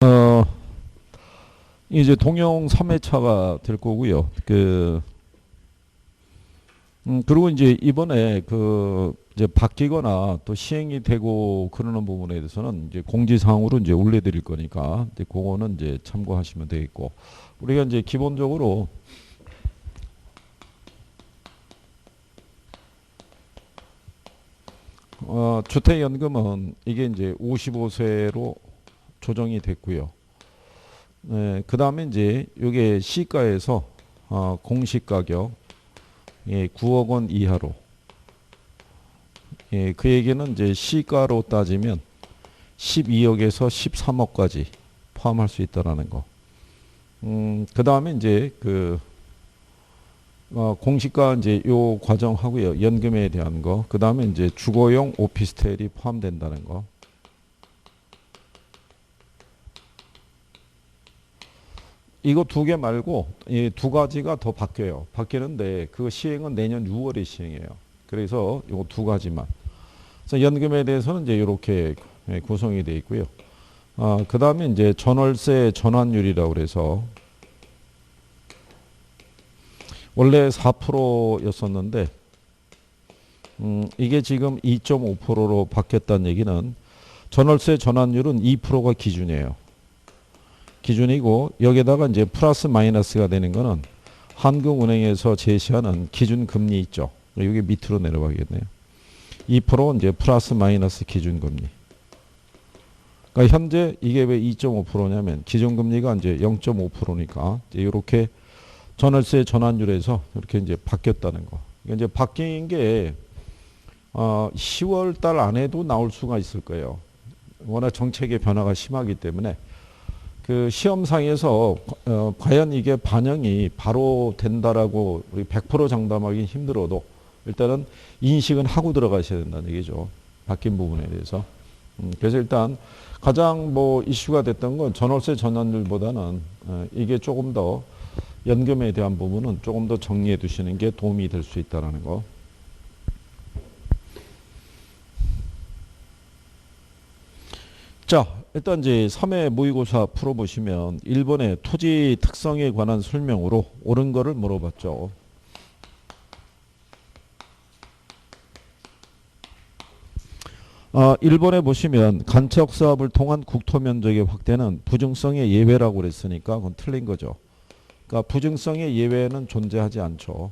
어, 이제 동영 3회차가 될 거고요. 그리고 이제 이번에 이제 바뀌거나 또 시행이 되고 그러는 부분에 대해서는 이제 공지사항으로 이제 올려드릴 거니까 이제 그거는 이제 참고하시면 되겠고, 우리가 이제 기본적으로 주택연금은 이게 이제 55세로 조정이 됐고요. 네, 그 다음에 이제 이게 시가에서 공시가격 9억 원 이하로, 그 얘기는 이제 시가로 따지면 12억에서 13억까지 포함할 수 있다라는 거. 그 다음에 이제 공시가 이제 요 과정하고요. 연금에 대한 거. 그 다음에 이제 주거용 오피스텔이 포함된다는 거. 이거 두 개 말고 이 두 가지가 더 바뀌어요. 바뀌는데 그 시행은 내년 6월에 시행해요. 그래서 이거 두 가지만. 그래서 연금에 대해서는 이제 이렇게 구성이 되어 있고요. 그 다음에 이제 전월세 전환율이라고 그래서 원래 4%였었는데 이게 지금 2.5%로 바뀌었다는 얘기는 전월세 전환율은 2%가 기준이에요. 기준이고 여기다가 이제 플러스 마이너스가 되는 거는 한국은행에서 제시하는 기준 금리 있죠. 이게 밑으로 내려가겠네요. 2% 이제 플러스 마이너스 기준 금리. 그러니까 현재 이게 왜 2.5%냐면 기준 금리가 이제 0.5%니까 이렇게 전월세 전환율에서 이렇게 이제 바뀌었다는 거. 이제 바뀐 게 10월 달 안에도 나올 수가 있을 거예요. 워낙 정책의 변화가 심하기 때문에 그 시험상에서 과연 이게 반영이 바로 된다라고 우리 100% 장담하기 힘들어도 일단은 인식은 하고 들어가셔야 된다는 얘기죠. 바뀐 부분에 대해서. 그래서 일단 가장 뭐 이슈가 됐던 건 전월세 전환율보다는 이게 조금 더 연금에 대한 부분은 조금 더 정리해 두시는 게 도움이 될 수 있다는 거. 자, 일단 이제 3회 모의고사 풀어보시면 1번의 토지 특성에 관한 설명으로 옳은 거를 물어봤죠. 아, 1번에 보시면 간척 사업을 통한 국토 면적의 확대는 부증성의 예외라고 그랬으니까 그건 틀린 거죠. 그러니까 부증성의 예외는 존재하지 않죠.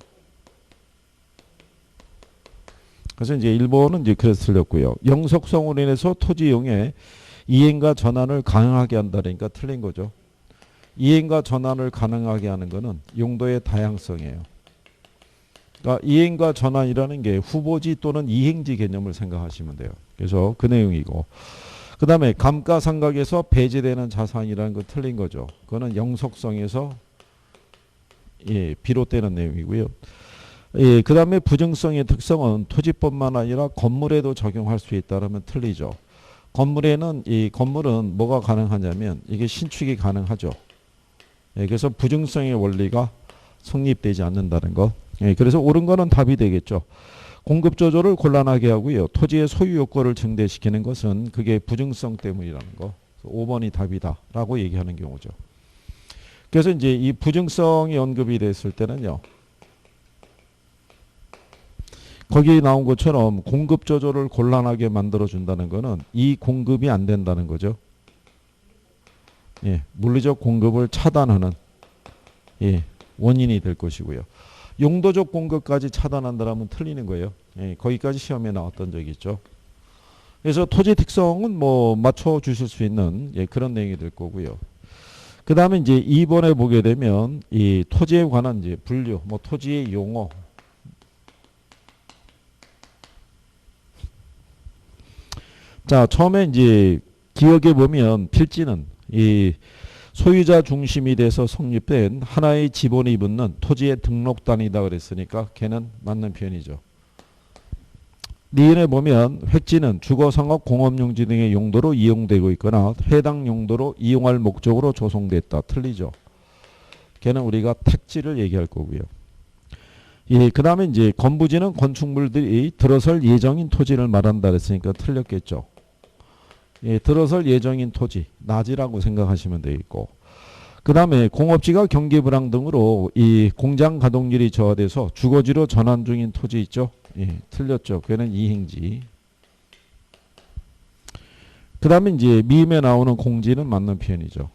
그래서 이제 1번은 이제 그래서 틀렸고요. 영속성으로 인해서 토지 이용에 이행과 전환을 가능하게 한다니까 틀린 거죠. 이행과 전환을 가능하게 하는 것은 용도의 다양성이에요. 그러니까 이행과 전환이라는 게 후보지 또는 이행지 개념을 생각하시면 돼요. 그래서 그 내용이고, 그 다음에 감가상각에서 배제되는 자산이라는 거 틀린 거죠. 그거는 영속성에서 비롯되는 내용이고요. 그 다음에 부증성의 특성은 토지뿐만 아니라 건물에도 적용할 수 있다면 틀리죠. 건물에는 이 건물은 뭐가 가능하냐면 이게 신축이 가능하죠. 그래서 부증성의 원리가 성립되지 않는다는 거. 그래서 옳은 거는 답이 되겠죠. 공급 조절을 곤란하게 하고요. 토지의 소유 요건을 증대시키는 것은 그게 부증성 때문이라는 거. 5번이 답이다라고 얘기하는 경우죠. 그래서 이제 이 부증성이 언급이 됐을 때는요. 거기 나온 것처럼 공급 조절을 곤란하게 만들어준다는 것은 이 공급이 안 된다는 거죠. 물리적 공급을 차단하는 원인이 될 것이고요. 용도적 공급까지 차단한다면 틀리는 거예요. 거기까지 시험에 나왔던 적이 있죠. 그래서 토지 특성은 뭐 맞춰 주실 수 있는 그런 내용이 될 거고요. 그 다음에 이제 2번에 보게 되면 이 토지에 관한 이제 분류, 뭐 토지의 용어. 자, 처음에 이제 기억해 보면 필지는 이 소유자 중심이 돼서 성립된 하나의 지분이 붙는 토지의 등록단이다 그랬으니까 걔는 맞는 표현이죠. 니은에 보면 획지는 주거, 상업, 공업용지 등의 용도로 이용되고 있거나 해당 용도로 이용할 목적으로 조성됐다. 틀리죠. 걔는 우리가 택지를 얘기할 거고요. 그 다음에 이제 건부지는 건축물들이 들어설 예정인 토지를 말한다 그랬으니까 틀렸겠죠. 예, 들어설 예정인 토지, 낮이라고 생각하시면 되겠고, 그 다음에 공업지가 경기 불황 등으로 이 공장 가동률이 저하돼서 주거지로 전환 중인 토지 있죠. 예, 틀렸죠. 그게는 이행지. 그 다음에 이제 미음에 나오는 공지는 맞는 표현이죠.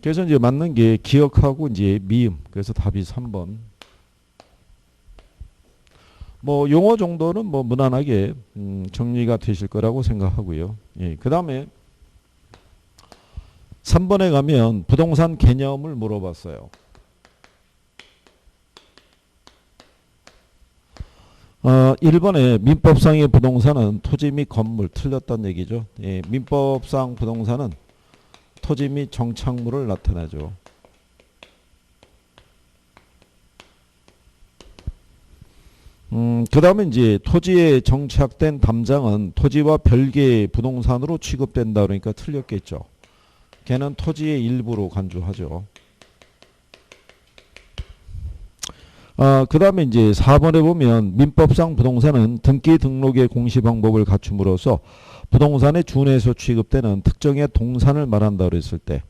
그래서 이제 맞는 게 기억하고 이제 미음. 그래서 답이 3번. 뭐 용어 정도는 뭐 무난하게 정리가 되실 거라고 생각하고요. 예, 그 다음에 3번에 가면 부동산 개념을 물어봤어요. 1번에 민법상의 부동산은 토지 및 건물 틀렸다는 얘기죠. 예, 민법상 부동산은 토지 및 정착물을 나타내죠. 그 다음에 이제 토지에 정착된 담장은 토지와 별개의 부동산으로 취급된다 그러니까 틀렸겠죠. 걔는 토지의 일부로 간주하죠. 그 다음에 이제 4번에 보면 민법상 부동산은 등기 등록의 공시 방법을 갖춤으로써 부동산에 준해서 취급되는 특정의 동산을 말한다 그랬을 때,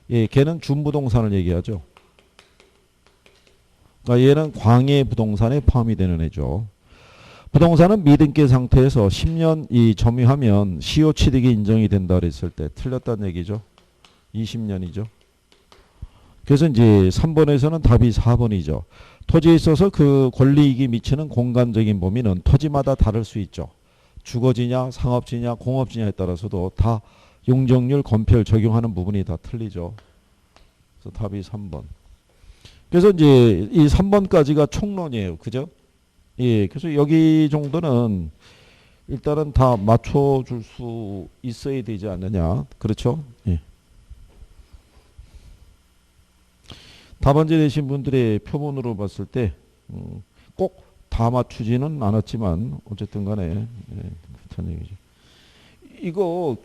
예, 걔는 준부동산을 얘기하죠. 그러니까 얘는 광해 부동산에 포함이 되는 애죠. 부동산은 미등기 상태에서 10년 이 점유하면 시효 취득이 인정이 된다 그랬을 때 틀렸다는 얘기죠. 20년이죠. 그래서 이제 3번에서는 답이 4번이죠. 토지에 있어서 그 권리이익이 미치는 공간적인 범위는 토지마다 다를 수 있죠. 주거지냐 상업지냐 공업지냐에 따라서도 다 용적률 건폐율 적용하는 부분이 다 틀리죠. 그래서 답이 3번. 그래서 이제 이 3번까지가 총론이에요. 그죠? 예. 그래서 여기 정도는 일단은 다 맞춰줄 수 있어야 되지 않느냐. 그렇죠? 예. 답안지 내신 분들의 표본으로 봤을 때, 꼭 다 맞추지는 않았지만, 어쨌든 간에, 예, 그렇다는 얘기죠. 이거,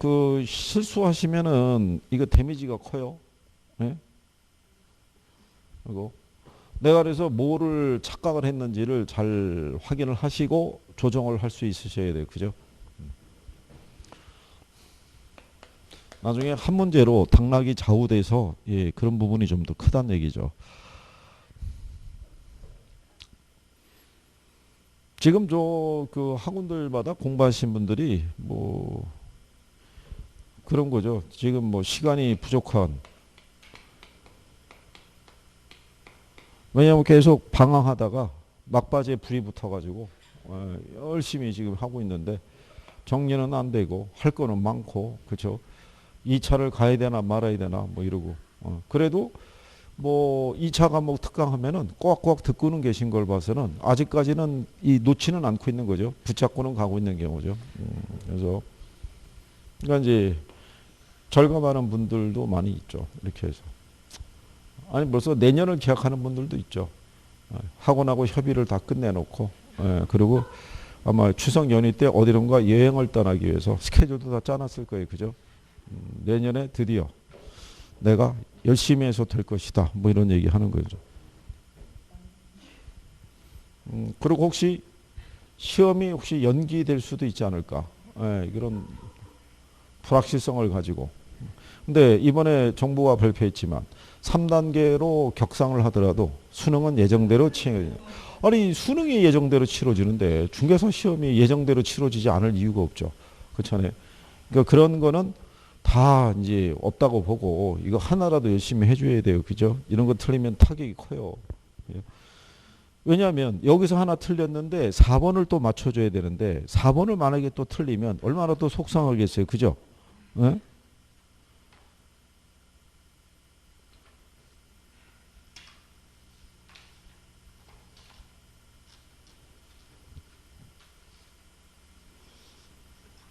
실수하시면은, 이거 데미지가 커요. 예? 이거. 내가 그래서 뭐를 착각을 했는지를 잘 확인을 하시고 조정을 할 수 있으셔야 돼요. 그죠? 나중에 한 문제로 당락이 좌우돼서, 예, 그런 부분이 좀 더 크다는 얘기죠. 지금 학원들마다 공부하신 분들이 뭐 그런 거죠. 지금 뭐 시간이 부족한, 왜냐하면 계속 방황하다가 막바지에 불이 붙어가지고 열심히 지금 하고 있는데 정리는 안 되고 할 거는 많고, 그렇죠? 2차를 가야 되나 말아야 되나 뭐 이러고, 그래도 뭐 2차 과목 특강하면은 꼬박꼬박 듣고는 계신 걸 봐서는 아직까지는 이 놓지는 않고 있는 거죠. 붙잡고는 가고 있는 경우죠. 그래서 그러니까 이제 절감하는 분들도 많이 있죠. 이렇게 해서 아니 벌써 내년을 기약하는 분들도 있죠. 학원하고 협의를 다 끝내놓고, 그리고 아마 추석 연휴 때 어디론가 여행을 떠나기 위해서 스케줄도 다 짜놨을 거예요. 그죠? 내년에 드디어 내가 열심히 해서 될 것이다. 뭐 이런 얘기 하는 거죠. 그리고 혹시 시험이 혹시 연기될 수도 있지 않을까. 그런 불확실성을 가지고. 근데 이번에 정부가 발표했지만 3단계로 격상을 하더라도 수능은 예정대로 아니 수능이 예정대로 치러지는데 중개사 시험이 예정대로 치러지지 않을 이유가 없죠. 그렇잖아요. 그러니까 그런 거는 다 이제 없다고 보고 이거 하나라도 열심히 해줘야 돼요. 그죠? 이런 거 틀리면 타격이 커요. 왜냐하면 여기서 하나 틀렸는데 4번을 또 맞춰줘야 되는데 4번을 만약에 또 틀리면 얼마나 또 속상하겠어요. 그죠? 네?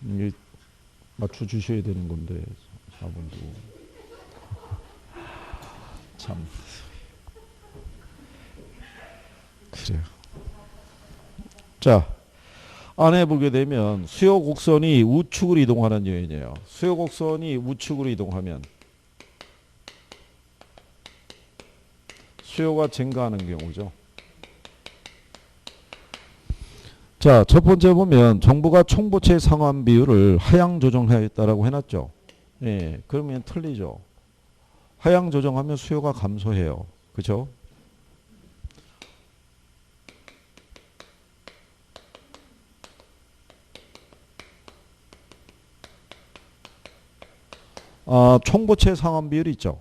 이게 맞춰주셔야 되는 건데 4번도 참 그래요. 자, 안에 보게 되면 수요 곡선이 우측으로 이동하는 요인이에요. 수요 곡선이 우측으로 이동하면 수요가 증가하는 경우죠. 자, 첫 번째 보면 정부가 총부채 상환 비율을 하향 조정하였다라고 해놨죠. 예, 그러면 틀리죠. 하향 조정하면 수요가 감소해요. 그죠? 아, 총부채 상환 비율이 있죠.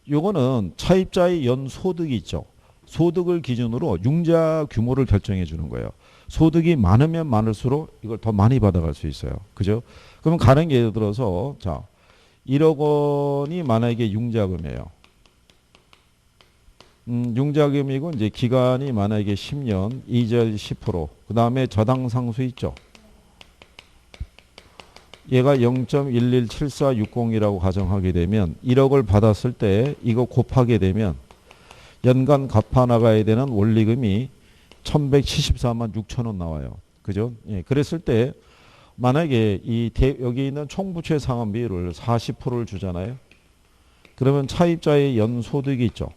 요거는 차입자의 연소득이 있죠. 소득을 기준으로 융자 규모를 결정해 주는 거예요. 소득이 많으면 많을수록 이걸 더 많이 받아갈 수 있어요. 그죠? 그러면 가령 예를 들어서 자 1억 원이 만약에 융자금이에요. 융자금이고 이제 기간이 만약에 10년, 이자 10%, 그 다음에 저당 상수 있죠. 얘가 0.117460이라고 가정하게 되면 1억을 받았을 때 이거 곱하게 되면 연간 갚아 나가야 되는 원리금이 1174만 6천 원 나와요. 그죠? 예, 그랬을 때 만약에 여기 있는 총부채 상환 비율을 40%를 주잖아요. 그러면 차입자의 연소득이 있죠.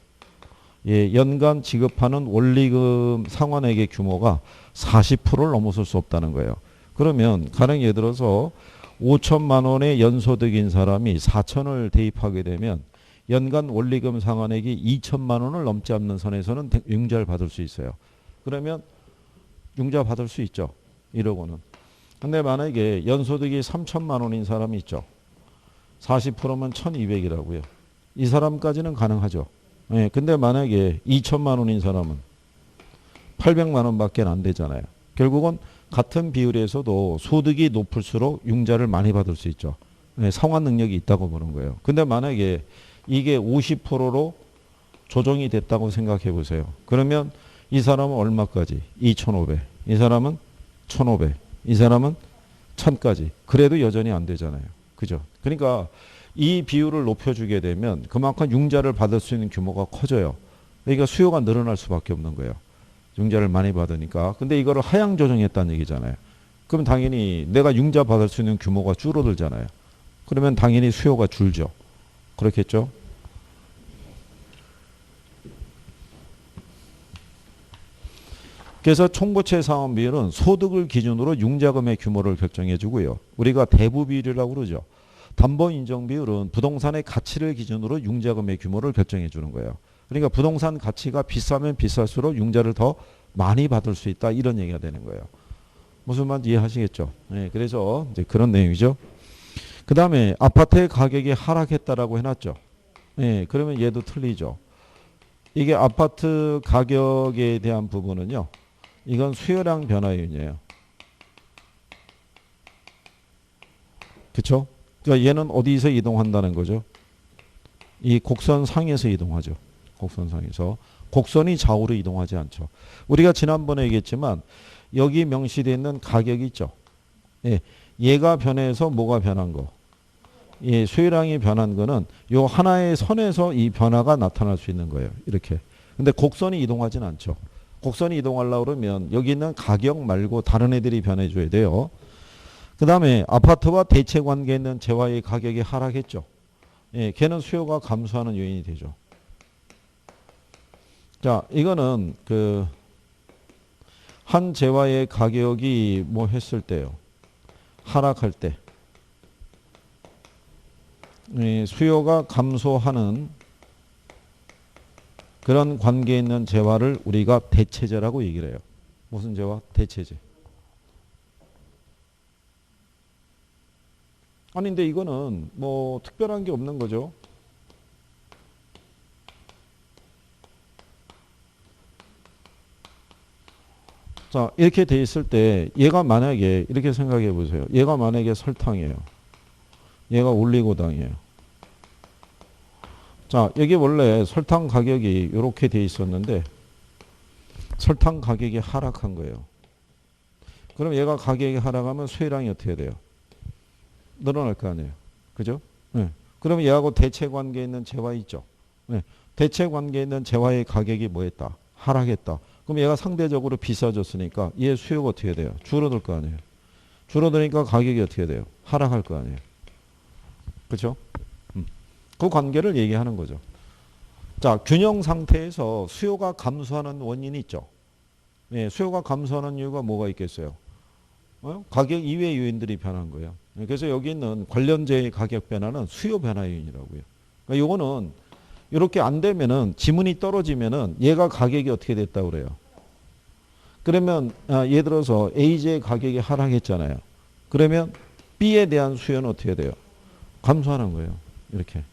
예, 연간 지급하는 원리금 상환액의 규모가 40%를 넘어설 수 없다는 거예요. 그러면 가령 예를 들어서 5천만 원의 연소득인 사람이 4천을 대입하게 되면 연간 원리금 상환액이 2천만 원을 넘지 않는 선에서는 융자를 받을 수 있어요. 그러면 융자 받을 수 있죠. 1억 원은. 근데 만약에 연소득이 3천만 원인 사람이 있죠. 40%면 1200이라고요. 이 사람까지는 가능하죠. 예, 근데 만약에 2천만 원인 사람은 800만 원밖에 안 되잖아요. 결국은 같은 비율에서도 소득이 높을수록 융자를 많이 받을 수 있죠. 예, 상환 능력이 있다고 보는 거예요. 근데 만약에 이게 50%로 조정이 됐다고 생각해 보세요. 그러면 이 사람은 얼마까지? 2,500. 이 사람은 1,500. 이 사람은 1,000까지. 그래도 여전히 안 되잖아요. 그죠? 그러니까 이 비율을 높여주게 되면 그만큼 융자를 받을 수 있는 규모가 커져요. 그러니까 수요가 늘어날 수밖에 없는 거예요. 융자를 많이 받으니까. 근데 이거를 하향 조정했다는 얘기잖아요. 그럼 당연히 내가 융자 받을 수 있는 규모가 줄어들잖아요. 그러면 당연히 수요가 줄죠. 그렇겠죠? 그래서 총부채 상환 비율은 소득을 기준으로 융자금의 규모를 결정해 주고요. 우리가 대부 비율이라고 그러죠. 담보 인정 비율은 부동산의 가치를 기준으로 융자금의 규모를 결정해 주는 거예요. 그러니까 부동산 가치가 비싸면 비쌀수록 융자를 더 많이 받을 수 있다. 이런 얘기가 되는 거예요. 무슨 말인지 이해하시겠죠? 네, 그래서 이제 그런 내용이죠. 그 다음에 아파트의 가격이 하락했다라고 해놨죠. 네, 그러면 얘도 틀리죠. 이게 아파트 가격에 대한 부분은요. 이건 수요량 변화율이에요. 그렇죠? 그러니까 얘는 어디서 이동한다는 거죠? 이 곡선 상에서 이동하죠. 곡선 상에서. 곡선이 좌우로 이동하지 않죠. 우리가 지난번에 얘기했지만 여기 명시되어 있는 가격이 있죠. 예, 얘가 변해서 뭐가 변한 거. 예, 수요량이 변한 거는 요 하나의 선에서 이 변화가 나타날 수 있는 거예요. 이렇게. 근데 곡선이 이동하진 않죠. 곡선이 이동하려고 그러면 여기 있는 가격 말고 다른 애들이 변해줘야 돼요. 그 다음에 아파트와 대체 관계에 있는 재화의 가격이 하락했죠. 예, 걔는 수요가 감소하는 요인이 되죠. 자, 이거는 한 재화의 가격이 뭐 했을 때요. 하락할 때. 예, 수요가 감소하는 그런 관계에 있는 재화를 우리가 대체재라고 얘기를 해요. 무슨 재화? 대체재. 아니 근데 이거는 뭐 특별한 게 없는 거죠. 자, 이렇게 돼 있을 때 얘가 만약에 이렇게 생각해 보세요. 얘가 만약에 설탕이에요. 얘가 올리고당이에요. 자, 여기 원래 설탕 가격이 이렇게 돼 있었는데 설탕 가격이 하락한 거예요. 그럼 얘가 가격이 하락하면 수요량이 어떻게 돼요? 늘어날 거 아니에요. 그죠? 네. 그러면 얘하고 대체 관계에 있는 재화 있죠. 네. 대체 관계에 있는 재화의 가격이 뭐했다? 하락했다. 그럼 얘가 상대적으로 비싸졌으니까 얘 수요가 어떻게 돼요? 줄어들 거 아니에요. 줄어드니까 가격이 어떻게 돼요? 하락할 거 아니에요. 그렇죠? 그 관계를 얘기하는 거죠. 자, 균형 상태에서 수요가 감소하는 원인이 있죠. 예, 수요가 감소하는 이유가 뭐가 있겠어요? 가격 이외의 요인들이 변한 거예요. 그래서 여기 있는 관련제의 가격 변화는 수요 변화 요인이라고요. 그러니까 요거는 이렇게 안 되면은 지문이 떨어지면은 얘가 가격이 어떻게 됐다고 그래요. 그러면 예를 들어서 A제의 가격이 하락했잖아요. 그러면 B에 대한 수요는 어떻게 돼요? 감소하는 거예요. 이렇게.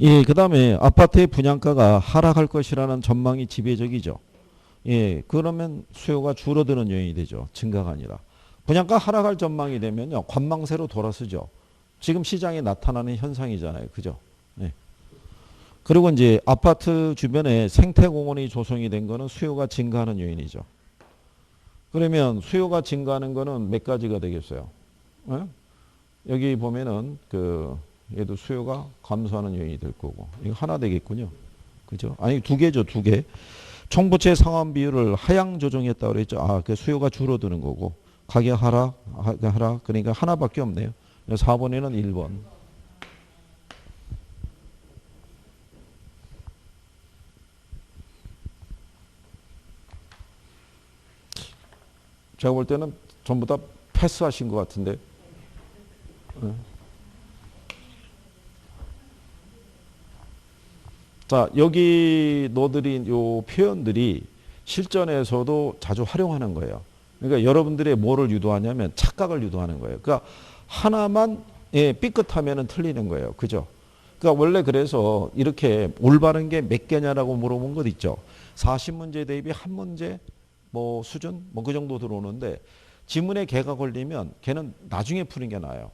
예, 그다음에 아파트의 분양가가 하락할 것이라는 전망이 지배적이죠. 예, 그러면 수요가 줄어드는 요인이 되죠. 증가가 아니라. 분양가 하락할 전망이 되면요. 관망세로 돌아서죠. 지금 시장에 나타나는 현상이잖아요. 그죠? 예. 그리고 이제 아파트 주변에 생태공원이 조성이 된 거는 수요가 증가하는 요인이죠. 그러면 수요가 증가하는 거는 몇 가지가 되겠어요? 예? 여기 보면은 얘도 수요가 감소하는 요인이 될 거고. 이거 하나 되겠군요. 그죠? 아니, 두 개죠, 두 개. 총부채 상환 비율을 하향 조정했다고 그랬죠. 그 수요가 줄어드는 거고. 가격 하락. 그러니까 하나밖에 없네요. 4번에는 1번. 제가 볼 때는 전부 다 패스하신 것 같은데. 자, 여기 넣어드린 요 표현들이 실전에서도 자주 활용하는 거예요. 그러니까 여러분들의 뭐를 유도하냐면 착각을 유도하는 거예요. 그러니까 하나만 삐끗하면 틀리는 거예요. 그죠? 그러니까 원래 그래서 이렇게 올바른 게 몇 개냐라고 물어본 것 있죠. 40문제 대비 한 문제 뭐 수준 뭐 그 정도 들어오는데 지문에 개가 걸리면 걔는 나중에 푸는 게 나아요.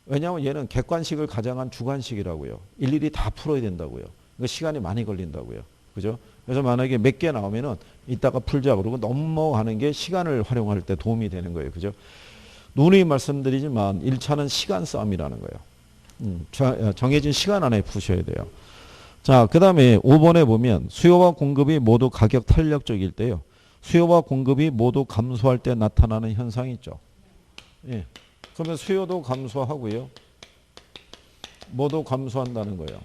왜냐하면 얘는 객관식을 가장한 주관식이라고요. 일일이 다 풀어야 된다고요. 그러니까 시간이 많이 걸린다고요. 그죠? 그래서 만약에 몇 개 나오면은 이따가 풀자 그러고 넘어가는 게 시간을 활용할 때 도움이 되는 거예요. 그죠? 누누이 말씀드리지만 1차는 시간 싸움이라는 거예요. 정해진 시간 안에 푸셔야 돼요. 자, 그 다음에 5번에 보면 수요와 공급이 모두 가격 탄력적일 때요. 수요와 공급이 모두 감소할 때 나타나는 현상이 있죠. 예. 그러면 수요도 감소하고요. 모두 감소한다는 거예요.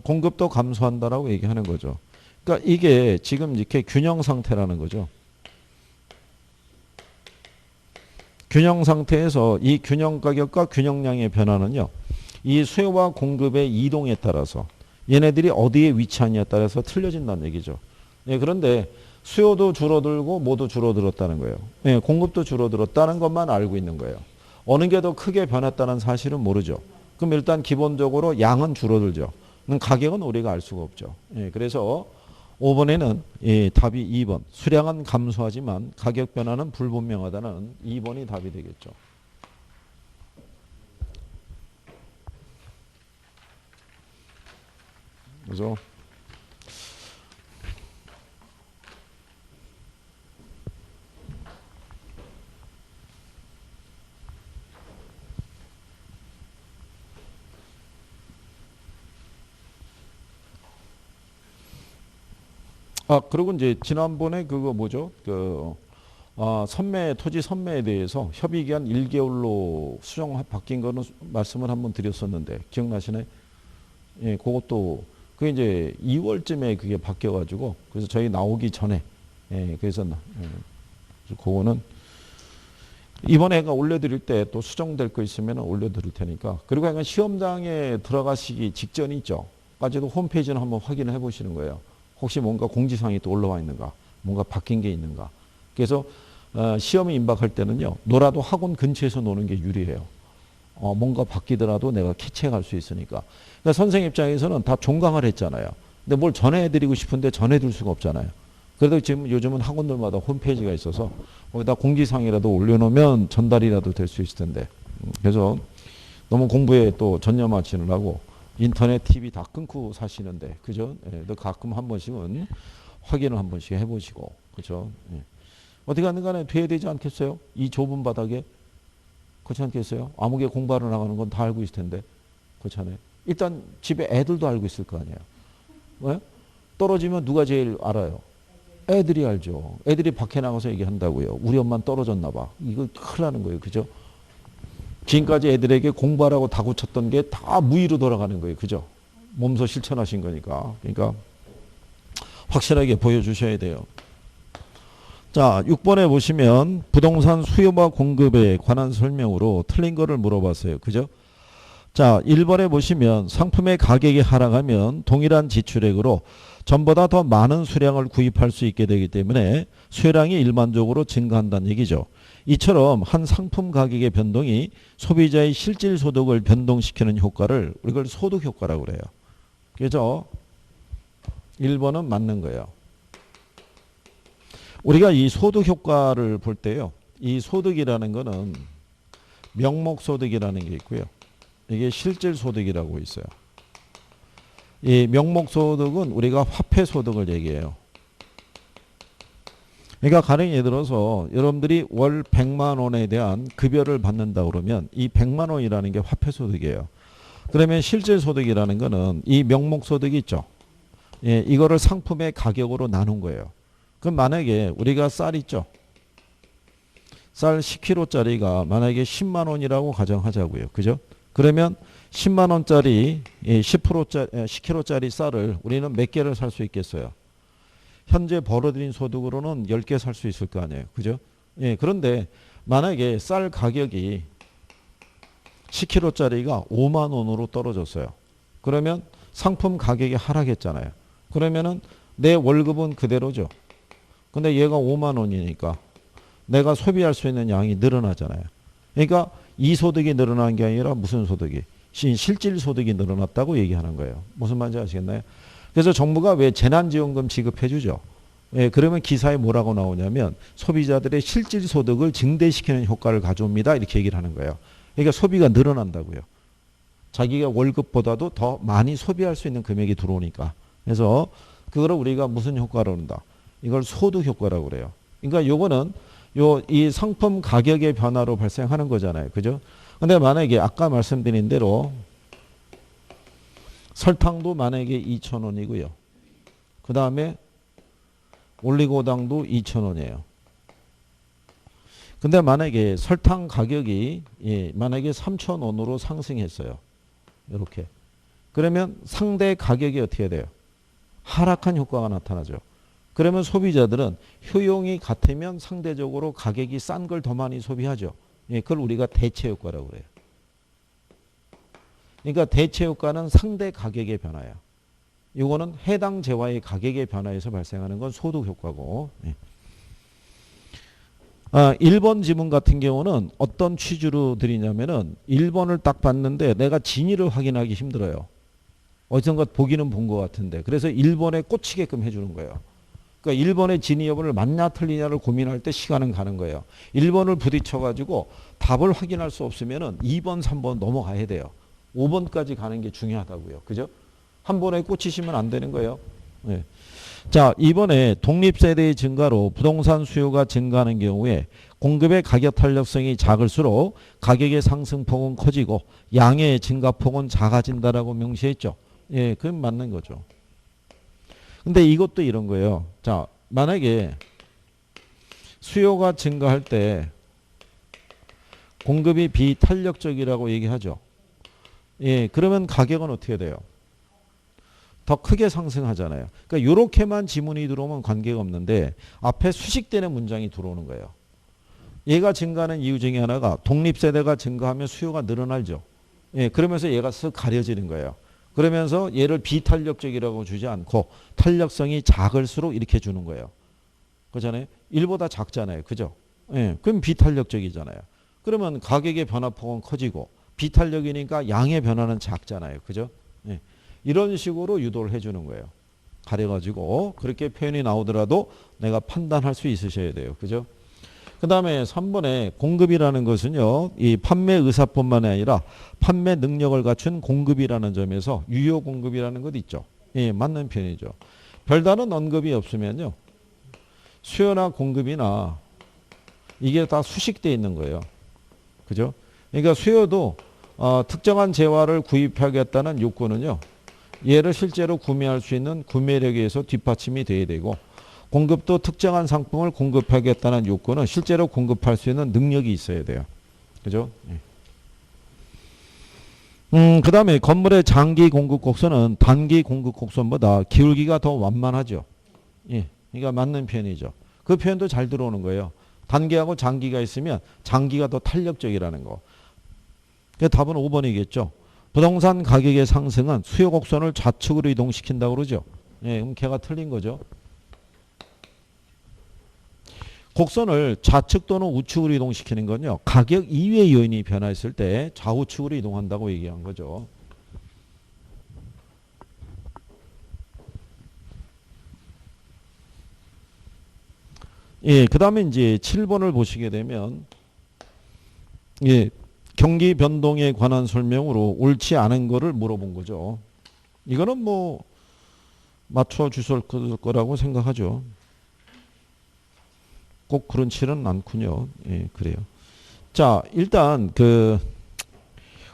공급도 감소한다라고 얘기하는 거죠. 그러니까 이게 지금 이렇게 균형 상태라는 거죠. 균형 상태에서 이 균형 가격과 균형량의 변화는요. 이 수요와 공급의 이동에 따라서 얘네들이 어디에 위치하냐에 따라서 틀려진다는 얘기죠. 예, 그런데 수요도 줄어들고 모두 줄어들었다는 거예요. 예, 공급도 줄어들었다는 것만 알고 있는 거예요. 어느 게 더 크게 변했다는 사실은 모르죠. 그럼 일단 기본적으로 양은 줄어들죠. 가격은 우리가 알 수가 없죠. 예, 그래서 5번에는 답이 2번. 수량은 감소하지만 가격 변화는 불분명하다는 2번이 답이 되겠죠. 그래서 그리고 이제 지난번에 그거 뭐죠? 토지 선매에 대해서 협의기한 1개월로 수정 바뀐 거는 말씀을 한번 드렸었는데 기억나시나요? 예, 그것도 그게 이제 2월쯤에 그게 바뀌어가지고 그래서 저희 나오기 전에 그래서 그거는 이번에 올려드릴 때 또 수정될 거 있으면 올려드릴 테니까 그리고 약간 시험장에 들어가시기 직전이 있죠. 까지도 홈페이지는 한번 확인을 해보시는 거예요. 혹시 뭔가 공지사항이 또 올라와 있는가, 뭔가 바뀐 게 있는가. 그래서 시험이 임박할 때는요, 놀아도 학원 근처에서 노는 게 유리해요. 뭔가 바뀌더라도 내가 캐치해갈 수 있으니까. 그러니까 선생님 입장에서는 다 종강을 했잖아요. 근데 뭘 전해드리고 싶은데 전해줄 수가 없잖아요. 그래도 지금 요즘은 학원들마다 홈페이지가 있어서 거기다 공지사항이라도 올려놓으면 전달이라도 될 수 있을 텐데. 그래서 너무 공부에 또 전념하시느라고 인터넷, TV 다 끊고 사시는데, 그죠? 예, 가끔 한 번씩은 확인을 한 번씩 해보시고, 그죠? 예. 어떻게 하는 간에 돼야 되지 않겠어요? 이 좁은 바닥에. 그렇지 않겠어요? 아무개 공부하러 나가는 건 다 알고 있을 텐데. 그렇지 않아요? 일단 집에 애들도 알고 있을 거 아니에요. 왜? 떨어지면 누가 제일 알아요? 애들이 알죠. 애들이 밖에 나가서 얘기한다고요. 우리 엄마는 떨어졌나 봐. 이거 큰일 나는 거예요. 그죠? 지금까지 애들에게 공부하라고 다구쳤던 게 다 무의로 돌아가는 거예요. 그죠? 몸소 실천하신 거니까. 그러니까 확실하게 보여주셔야 돼요. 자, 6번에 보시면 부동산 수요와 공급에 관한 설명으로 틀린 거를 물어봤어요. 그죠? 자, 1번에 보시면 상품의 가격이 하락하면 동일한 지출액으로 전보다 더 많은 수량을 구입할 수 있게 되기 때문에 수요량이 일반적으로 증가한다는 얘기죠. 이처럼 한 상품 가격의 변동이 소비자의 실질 소득을 변동시키는 효과를 우리가 소득 효과라고 그래요. 그죠? 1번은 맞는 거예요. 우리가 이 소득 효과를 볼 때요. 이 소득이라는 거는 명목소득이라는 게 있고요. 이게 실질소득이라고 있어요. 이 명목소득은 우리가 화폐소득을 얘기해요. 그러니까 가령 예를 들어서 여러분들이 월 100만 원에 대한 급여를 받는다 그러면 이 100만 원이라는 게 화폐소득이에요. 그러면 실질소득이라는 거는 이 명목소득이 있죠. 예, 이거를 상품의 가격으로 나눈 거예요. 그럼 만약에 우리가 쌀 있죠. 쌀 10kg짜리가 만약에 10만 원이라고 가정하자고요. 그죠? 그러면 10만 원짜리 10kg짜리 쌀을 우리는 몇 개를 살 수 있겠어요? 현재 벌어들인 소득으로는 10개 살 수 있을 거 아니에요. 그죠? 예, 그런데 만약에 쌀 가격이 10kg짜리가 5만 원으로 떨어졌어요. 그러면 상품 가격이 하락했잖아요. 그러면은 내 월급은 그대로죠. 근데 얘가 5만 원이니까 내가 소비할 수 있는 양이 늘어나잖아요. 그러니까 이 소득이 늘어난 게 아니라 무슨 소득이? 실질 소득이 늘어났다고 얘기하는 거예요. 무슨 말인지 아시겠나요? 그래서 정부가 왜 재난지원금 지급해 주죠. 예, 그러면 기사에 뭐라고 나오냐면 소비자들의 실질 소득을 증대시키는 효과를 가져옵니다. 이렇게 얘기를 하는 거예요. 그러니까 소비가 늘어난다고요. 자기가 월급보다도 더 많이 소비할 수 있는 금액이 들어오니까. 그래서 그거를 우리가 무슨 효과로 한다? 이걸 소득 효과라고 그래요. 그러니까 요거는 이 상품 가격의 변화로 발생하는 거잖아요. 그죠? 근데 만약에 아까 말씀드린 대로 설탕도 만약에 2,000원이고요. 그 다음에 올리고당도 2,000원이에요. 근데 만약에 설탕 가격이 만약에 3,000원으로 상승했어요. 이렇게. 그러면 상대 가격이 어떻게 돼요? 하락한 효과가 나타나죠. 그러면 소비자들은 효용이 같으면 상대적으로 가격이 싼 걸 더 많이 소비하죠. 그걸 우리가 대체 효과라고 그래요. 그러니까 대체 효과는 상대 가격의 변화야. 이거는 해당 재화의 가격의 변화에서 발생하는 건 소득 효과고. 1번 지문 같은 경우는 어떤 취지로 드리냐면은 1번을 딱 봤는데 내가 진위를 확인하기 힘들어요. 어디선가 보기는 본 것 같은데. 그래서 1번에 꽂히게끔 해주는 거예요. 그러니까 1번의 진위 여부를 맞냐 틀리냐를 고민할 때 시간은 가는 거예요. 1번을 부딪혀가지고 답을 확인할 수 없으면은 2번, 3번 넘어가야 돼요. 5번까지 가는 게 중요하다고요. 그죠? 한 번에 꽂히시면 안 되는 거예요. 네. 자, 이번에 독립세대의 증가로 부동산 수요가 증가하는 경우에 공급의 가격 탄력성이 작을수록 가격의 상승폭은 커지고 양의 증가폭은 작아진다라고 명시했죠. 예, 그건 맞는 거죠. 근데 이것도 이런 거예요. 자, 만약에 수요가 증가할 때 공급이 비탄력적이라고 얘기하죠. 예, 그러면 가격은 어떻게 돼요? 더 크게 상승하잖아요. 그러니까 이렇게만 지문이 들어오면 관계가 없는데 앞에 수식되는 문장이 들어오는 거예요. 얘가 증가하는 이유 중에 하나가 독립세대가 증가하면 수요가 늘어나죠. 예, 그러면서 얘가 쓱 가려지는 거예요. 그러면서 얘를 비탄력적이라고 주지 않고 탄력성이 작을수록 이렇게 주는 거예요. 그렇잖아요. 1보다 작잖아요. 그죠? 예, 그럼 비탄력적이잖아요. 그러면 가격의 변화폭은 커지고 비탄력이니까 양의 변화는 작잖아요. 그죠? 예. 이런 식으로 유도를 해주는 거예요. 가려가지고 그렇게 표현이 나오더라도 내가 판단할 수 있으셔야 돼요. 그죠? 그 다음에 3번에 공급이라는 것은요. 이 판매 의사뿐만 아니라 판매 능력을 갖춘 공급이라는 점에서 유효 공급이라는 것 있죠. 예, 맞는 표현이죠. 별다른 언급이 없으면요. 수요나 공급이나 이게 다 수식되어 있는 거예요. 그죠? 그러니까 수요도 특정한 재화를 구입하겠다는 욕구는요. 얘를 실제로 구매할 수 있는 구매력에 의해서 뒷받침이 돼야 되고 공급도 특정한 상품을 공급하겠다는 욕구는 실제로 공급할 수 있는 능력이 있어야 돼요. 그죠? 그 다음에 건물의 장기 공급 곡선은 단기 공급 곡선보다 기울기가 더 완만하죠. 예, 그러니까 맞는 표현이죠. 그 표현도 잘 들어오는 거예요. 단기하고 장기가 있으면 장기가 더 탄력적이라는 거. 그 답은 5번이겠죠. 부동산 가격의 상승은 수요 곡선을 좌측으로 이동시킨다고 그러죠. 예, 그럼 걔가 틀린 거죠. 곡선을 좌측 또는 우측으로 이동시키는 건요. 가격 이외의 요인이 변화했을 때 좌우측으로 이동한다고 얘기한 거죠. 예, 그 다음에 이제 7번을 보시게 되면, 예, 경기 변동에 관한 설명으로 옳지 않은 거를 물어본 거죠. 이거는 뭐, 맞춰주실 거라고 생각하죠. 꼭 그렇지는 않군요. 예, 그래요. 자, 일단 그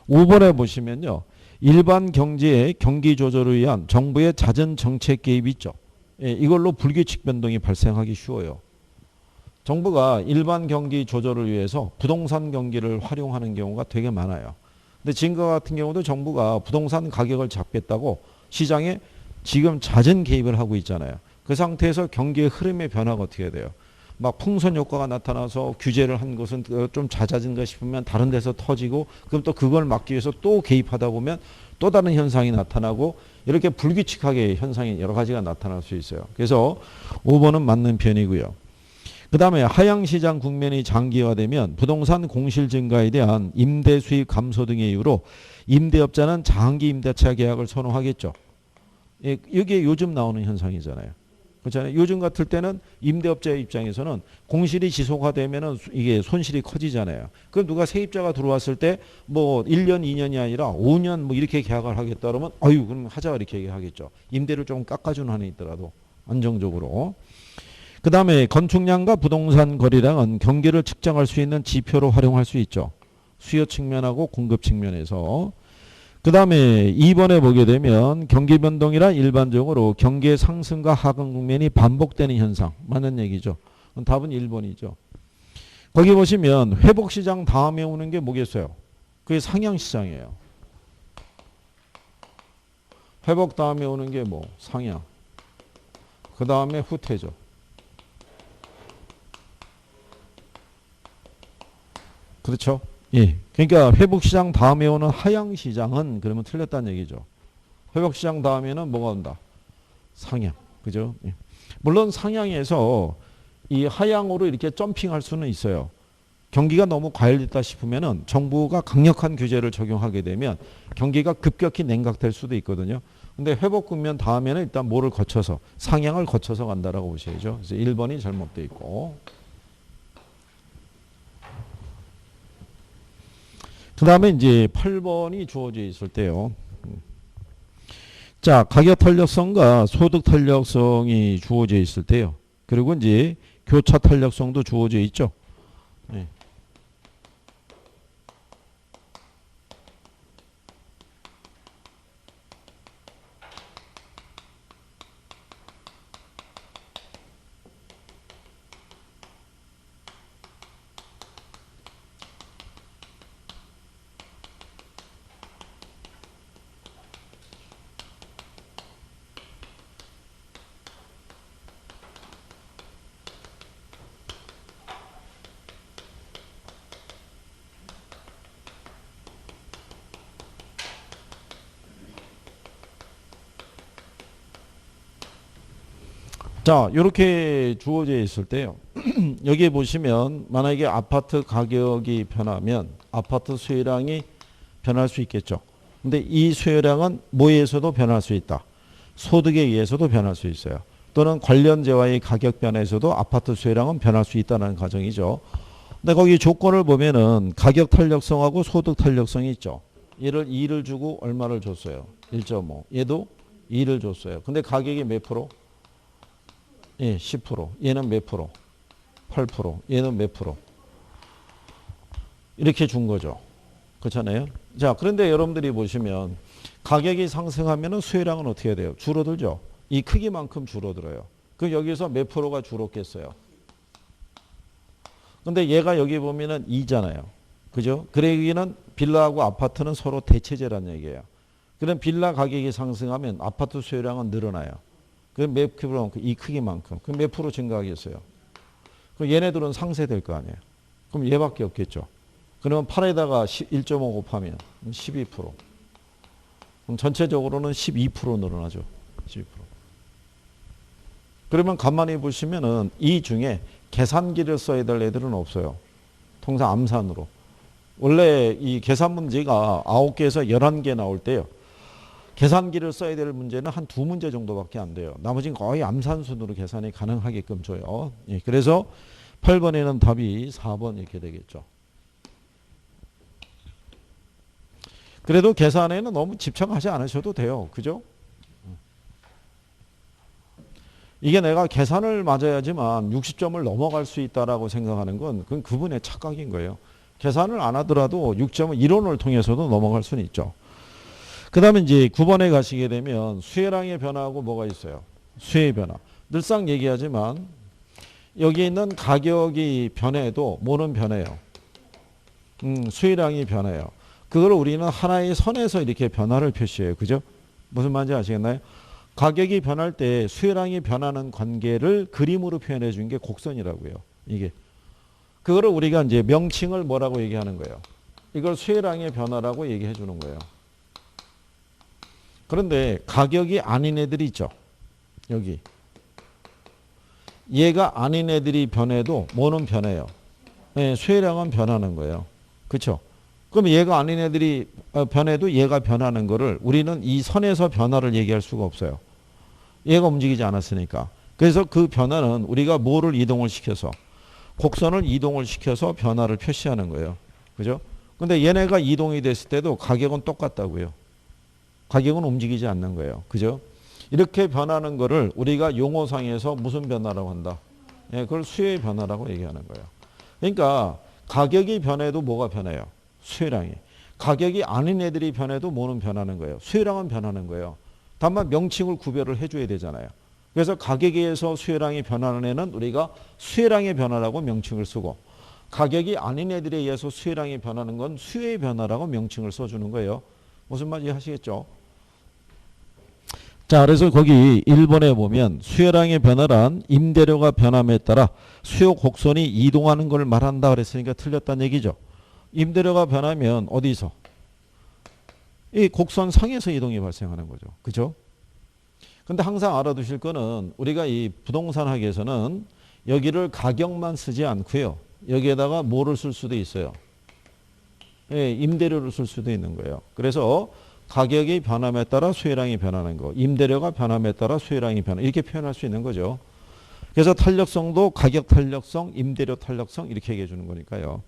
5번에 보시면요. 일반 경제의 경기 조절을 위한 정부의 잦은 정책 개입이 있죠. 예, 이걸로 불규칙 변동이 발생하기 쉬워요. 정부가 일반 경기 조절을 위해서 부동산 경기를 활용하는 경우가 되게 많아요. 근데 지금과 같은 경우도 정부가 부동산 가격을 잡겠다고 시장에 지금 잦은 개입을 하고 있잖아요. 그 상태에서 경기의 흐름의 변화가 어떻게 돼요? 막 풍선 효과가 나타나서 규제를 한 것은 좀 잦아진가 싶으면 다른 데서 터지고 그럼 또 그걸 막기 위해서 또 개입하다 보면 또 다른 현상이 나타나고 이렇게 불규칙하게 현상이 여러 가지가 나타날 수 있어요. 그래서 5번은 맞는 편이고요. 그 다음에 하향시장 국면이 장기화되면 부동산 공실 증가에 대한 임대 수익 감소 등의 이유로 임대업자는 장기 임대차 계약을 선호하겠죠. 이게 요즘 나오는 현상이잖아요. 그렇잖아요. 요즘 같을 때는 임대업자의 입장에서는 공실이 지속화되면은 이게 손실이 커지잖아요. 그럼 누가 세입자가 들어왔을 때 뭐 1년, 2년이 아니라 5년 뭐 이렇게 계약을 하겠다 그러면 아유, 그럼 하자 이렇게 얘기하겠죠. 임대를 좀 깎아주는 한이 있더라도 안정적으로. 그 다음에 건축량과 부동산 거래량은 경기를 측정할 수 있는 지표로 활용할 수 있죠. 수요 측면하고 공급 측면에서. 그 다음에 2번에 보게 되면 경기 변동이란 일반적으로 경기의 상승과 하강 국면이 반복되는 현상. 맞는 얘기죠. 답은 1번이죠. 거기 보시면 회복시장 다음에 오는 게 뭐겠어요? 그게 상향시장이에요. 회복 다음에 오는 게 뭐? 상향. 그 다음에 후퇴죠. 그렇죠? 예. 그러니까 회복시장 다음에 오는 하향시장은 그러면 틀렸다는 얘기죠. 회복시장 다음에는 뭐가 온다? 상향. 그죠? 예. 물론 상향에서 이 하향으로 이렇게 점핑할 수는 있어요. 경기가 너무 과열됐다 싶으면은 정부가 강력한 규제를 적용하게 되면 경기가 급격히 냉각될 수도 있거든요. 근데 회복 국면 다음에는 일단 뭐를 거쳐서 상향을 거쳐서 간다라고 보셔야죠. 그래서 1번이 잘못되어 있고. 그 다음에 이제 8번이 주어져 있을 때요. 자, 가격 탄력성과 소득 탄력성이 주어져 있을 때요. 그리고 이제 교차 탄력성도 주어져 있죠. 네. 자, 이렇게 주어져 있을 때요. 여기 보시면 만약에 아파트 가격이 변하면 아파트 수요량이 변할 수 있겠죠. 근데 이 수요량은 뭐에 의해서도 변할 수 있다. 소득에 의해서도 변할 수 있어요. 또는 관련재와의 가격 변화에서도 아파트 수요량은 변할 수 있다는 가정이죠. 근데 거기 조건을 보면은 가격 탄력성하고 소득 탄력성이 있죠. 얘를 2를 주고 얼마를 줬어요? 1.5. 얘도 2를 줬어요. 근데 가격이 몇 프로? 예, 10%. 얘는 몇 프로? 8%. 얘는 몇 프로? 이렇게 준 거죠. 그렇잖아요. 자, 그런데 여러분들이 보시면 가격이 상승하면 수요량은 어떻게 돼요? 줄어들죠. 이 크기만큼 줄어들어요. 그럼 여기서 몇 프로가 줄었겠어요? 근데 얘가 여기 보면은 2잖아요. 그죠? 그래 여기는 빌라하고 아파트는 서로 대체제란 얘기예요. 그럼 빌라 가격이 상승하면 아파트 수요량은 늘어나요. 그럼 몇 프로, 이 크기만큼. 그럼 몇 프로 증가하겠어요? 그럼 얘네들은 상쇄될 거 아니에요. 그럼 얘밖에 없겠죠. 그러면 8에다가 1.5 곱하면 12%. 그럼 전체적으로는 12% 늘어나죠. 12%. 그러면 가만히 보시면은 이 중에 계산기를 써야 될 애들은 없어요. 통상 암산으로. 원래 이 계산 문제가 9개에서 11개 나올 때요. 계산기를 써야 될 문제는 한 2문제 정도밖에 안 돼요. 나머지는 거의 암산순으로 계산이 가능하게끔 줘요. 예, 그래서 8번에는 답이 4번 이렇게 되겠죠. 그래도 계산에는 너무 집착하지 않으셔도 돼요. 그죠? 이게 내가 계산을 맞아야지만 60점을 넘어갈 수 있다라고 생각하는 건 그건 그분의 착각인 거예요. 계산을 안 하더라도 6점은 이론을 통해서도 넘어갈 수는 있죠. 그 다음에 이제 9번에 가시게 되면 수혜량의 변화하고 뭐가 있어요? 수혜의 변화. 늘상 얘기하지만 여기 있는 가격이 변해도 뭐는 변해요? 수혜량이 변해요. 그걸 우리는 하나의 선에서 이렇게 변화를 표시해요. 그죠? 무슨 말인지 아시겠나요? 가격이 변할 때 수혜량이 변하는 관계를 그림으로 표현해 준 게 곡선이라고요. 이게. 그거를 우리가 이제 명칭을 뭐라고 얘기하는 거예요? 이걸 수혜량의 변화라고 얘기해 주는 거예요. 그런데 가격이 아닌 애들이 있죠. 여기. 얘가 아닌 애들이 변해도 뭐는 변해요? 네, 수혜량은 변하는 거예요. 그렇죠? 그럼 얘가 아닌 애들이 변해도 얘가 변하는 거를 우리는 이 선에서 변화를 얘기할 수가 없어요. 얘가 움직이지 않았으니까. 그래서 그 변화는 우리가 뭐를 이동을 시켜서 곡선을 이동을 시켜서 변화를 표시하는 거예요. 그죠? 근데 얘네가 이동이 됐을 때도 가격은 똑같다고요. 가격은 움직이지 않는 거예요. 그죠? 이렇게 변하는 거를 우리가 용어상에서 무슨 변화라고 한다? 예, 그걸 수혜의 변화라고 얘기하는 거예요. 그러니까 가격이 변해도 뭐가 변해요? 수혜량이. 가격이 아닌 애들이 변해도 뭐는 변하는 거예요? 수혜량은 변하는 거예요. 다만 명칭을 구별을 해줘야 되잖아요. 그래서 가격에 의해서 수혜량이 변하는 애는 우리가 수혜량의 변화라고 명칭을 쓰고 가격이 아닌 애들에 의해서 수혜량이 변하는 건 수혜의 변화라고 명칭을 써주는 거예요. 무슨 말인지 아시겠죠? 자, 그래서 거기 1번에 보면 수혜량의 변화란 임대료가 변함에 따라 수요 곡선이 이동하는 걸 말한다 그랬으니까 틀렸다는 얘기죠. 임대료가 변하면 어디서? 이 곡선 상에서 이동이 발생하는 거죠. 그죠? 근데 항상 알아두실 거는 우리가 이 부동산 학에서는 여기를 가격만 쓰지 않고요. 여기에다가 뭐를 쓸 수도 있어요. 예, 임대료를 쓸 수도 있는 거예요. 그래서 가격이 변함에 따라 수혜량이 변하는 거, 임대료가 변함에 따라 수혜량이 변하는 이렇게 표현할 수 있는 거죠. 그래서 탄력성도 가격 탄력성, 임대료 탄력성 이렇게 얘기해 주는 거니까요.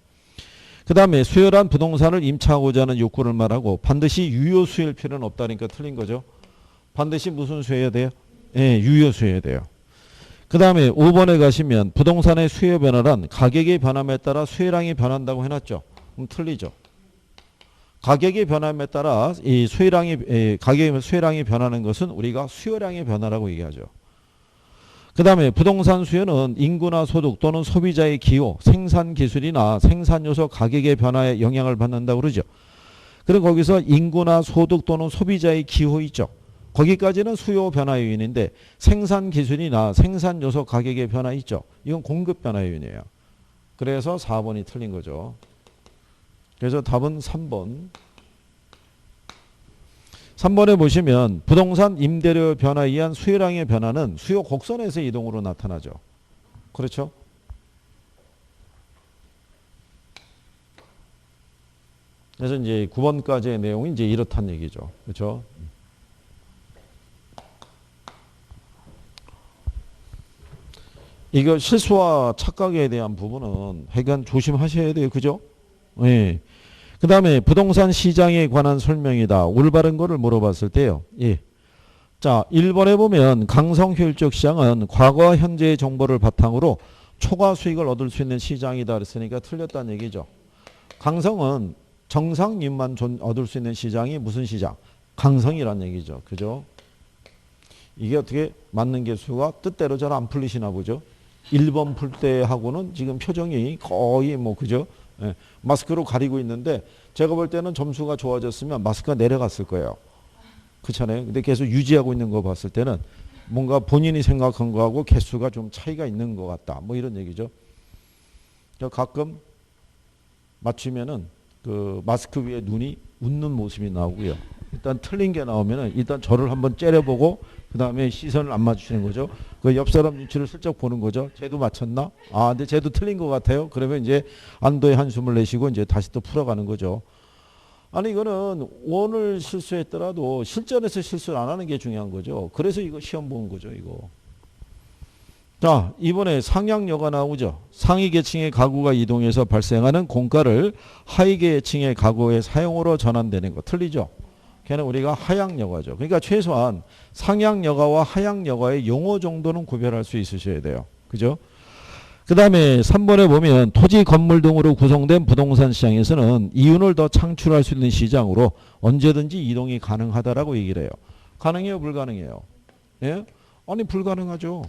그 다음에 수요란 부동산을 임차하고자 하는 욕구를 말하고 반드시 유효 수요일 필요는 없다니까 틀린 거죠. 반드시 무슨 수요여야 돼요? 예, 유효 수요여야 돼요. 그 다음에 5번에 가시면 부동산의 수요 변화란 가격의 변함에 따라 수혜량이 변한다고 해놨죠. 그럼 틀리죠. 가격의 변함에 따라 이 가격의 수혜량이 변하는 것은 우리가 수요량의 변화라고 얘기하죠. 그 다음에 부동산 수요는 인구나 소득 또는 소비자의 기호, 생산 기술이나 생산 요소 가격의 변화에 영향을 받는다고 그러죠. 그리고 거기서 인구나 소득 또는 소비자의 기호 있죠. 거기까지는 수요 변화 요인인데 생산 기술이나 생산 요소 가격의 변화 있죠. 이건 공급 변화 요인이에요. 그래서 4번이 틀린 거죠. 그래서 답은 3번. 3번에 보시면 부동산 임대료 변화에 의한 수요량의 변화는 수요 곡선에서 이동으로 나타나죠. 그렇죠? 그래서 이제 9번까지의 내용이 이제 이렇다는 얘기죠. 그렇죠? 이거 실수와 착각에 대한 부분은 하여간 조심하셔야 돼요. 그죠? 예. 그 다음에 부동산 시장에 관한 설명이다. 올바른 거를 물어봤을 때요. 예. 자, 1번에 보면 강성효율적 시장은 과거와 현재의 정보를 바탕으로 초과 수익을 얻을 수 있는 시장이다. 그랬으니까 틀렸다는 얘기죠. 강성은 정상이익만 얻을 수 있는 시장이 무슨 시장? 강성이란 얘기죠. 그죠? 이게 어떻게 맞는 개수가 뜻대로 잘 안 풀리시나 보죠. 1번 풀 때하고는 지금 표정이 거의 뭐 그죠? 예, 마스크로 가리고 있는데 제가 볼 때는 점수가 좋아졌으면 마스크가 내려갔을 거예요. 그렇잖아요. 근데 계속 유지하고 있는 거 봤을 때는 뭔가 본인이 생각한 거하고 개수가 좀 차이가 있는 것 같다. 뭐 이런 얘기죠. 가끔 맞추면은 그 마스크 위에 눈이 웃는 모습이 나오고요. 일단 틀린 게 나오면은 일단 저를 한번 째려보고 그 다음에 시선을 안 맞추시는 거죠. 그 옆 사람 눈치를 슬쩍 보는 거죠. 쟤도 맞췄나? 아, 근데 쟤도 틀린 것 같아요. 그러면 이제 안도의 한숨을 내쉬고 이제 다시 또 풀어가는 거죠. 아니 이거는 원을 실수했더라도 실전에서 실수를 안 하는 게 중요한 거죠. 그래서 이거 시험 보는 거죠. 이거. 자, 이번에 상향여가 나오죠. 상위 계층의 가구가 이동해서 발생하는 공가를 하위 계층의 가구의 사용으로 전환되는 거 틀리죠. 걔는 우리가 하향여가죠. 그러니까 최소한 상향여가와 하향여가의 용어 정도는 구별할 수 있으셔야 돼요. 그죠? 그 다음에 3번에 보면 토지 건물 등으로 구성된 부동산 시장에서는 이윤을 더 창출할 수 있는 시장으로 언제든지 이동이 가능하다라고 얘기를 해요. 가능해요? 불가능해요? 예? 아니 불가능하죠.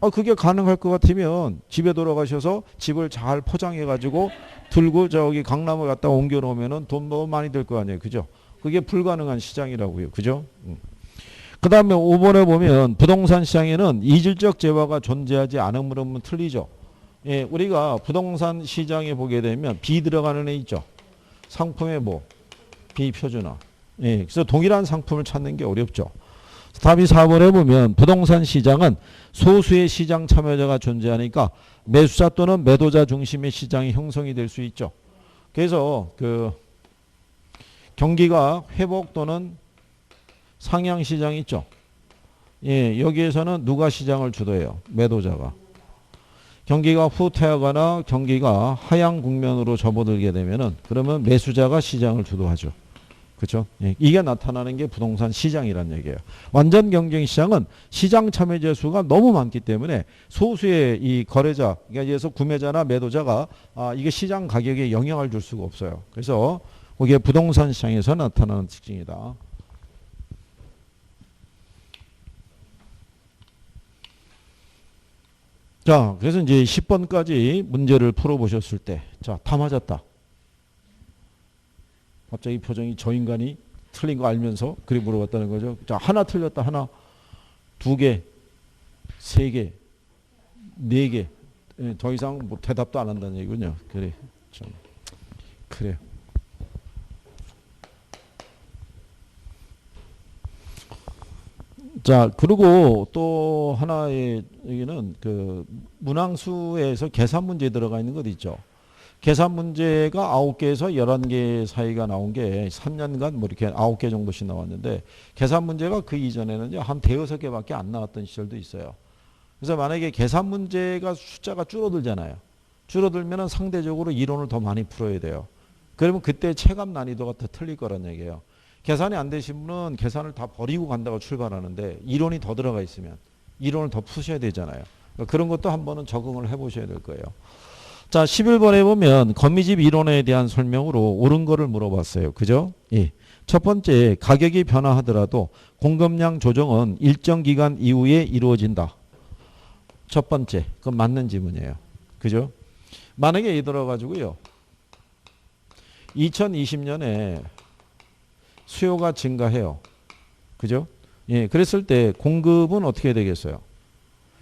아, 그게 가능할 것 같으면 집에 돌아가셔서 집을 잘 포장해 가지고 들고 저기 강남을 갖다 옮겨 놓으면은 돈 너무 많이 들 거 아니에요. 그죠? 그게 불가능한 시장이라고요. 그죠? 그 다음에 5번에 보면 부동산 시장에는 이질적 재화가 존재하지 않음으로는 틀리죠. 예, 우리가 부동산 시장에 보게 되면 비 들어가는 애 있죠. 상품의 뭐? 비표준화. 예, 그래서 동일한 상품을 찾는 게 어렵죠. 답이 4번에 보면 부동산 시장은 소수의 시장 참여자가 존재하니까 매수자 또는 매도자 중심의 시장이 형성이 될 수 있죠. 그래서 그 경기가 회복 또는 상향 시장이 있죠. 예, 여기에서는 누가 시장을 주도해요? 매도자가. 경기가 후퇴하거나 경기가 하향 국면으로 접어들게 되면은 그러면 매수자가 시장을 주도하죠. 그렇죠? 예, 이게 나타나는 게 부동산 시장이란 얘기예요. 완전 경쟁 시장은 시장 참여자 수가 너무 많기 때문에 소수의 이 거래자, 그러니까 예를 구매자나 매도자가 이게 시장 가격에 영향을 줄 수가 없어요. 그래서 그게 부동산 시장에서 나타나는 특징이다. 자, 그래서 이제 10번까지 문제를 풀어보셨을 때, 자, 다 맞았다. 갑자기 표정이 저 인간이 틀린 거 알면서 그리 물어봤다는 거죠. 자, 하나 틀렸다. 하나, 두 개, 세 개, 네 개. 예, 더 이상 뭐 대답도 안 한다는 얘기군요. 그래. 참. 그래. 자, 그리고 또 하나의 여기는 그 문항수에서 계산 문제 들어가 있는 것 있죠. 계산 문제가 9개에서 11개 사이가 나온 게 3년간 뭐 이렇게 9개 정도씩 나왔는데 계산 문제가 그 이전에는 한 대여섯 개밖에 안 나왔던 시절도 있어요. 그래서 만약에 계산 문제가 숫자가 줄어들잖아요. 줄어들면 상대적으로 이론을 더 많이 풀어야 돼요. 그러면 그때 체감 난이도가 더 틀릴 거란 얘기예요. 계산이 안 되신 분은 계산을 다 버리고 간다고 출발하는데 이론이 더 들어가 있으면 이론을 더 푸셔야 되잖아요. 그러니까 그런 것도 한번은 적응을 해보셔야 될 거예요. 자, 11번에 보면 거미집 이론에 대한 설명으로 옳은 거를 물어봤어요. 그죠? 예. 첫 번째, 가격이 변화하더라도 공급량 조정은 일정 기간 이후에 이루어진다. 첫 번째, 그건 맞는 지문이에요. 그죠? 만약에 이들어가지고요. 2020년에 수요가 증가해요. 그죠? 예, 그랬을 때 공급은 어떻게 되겠어요?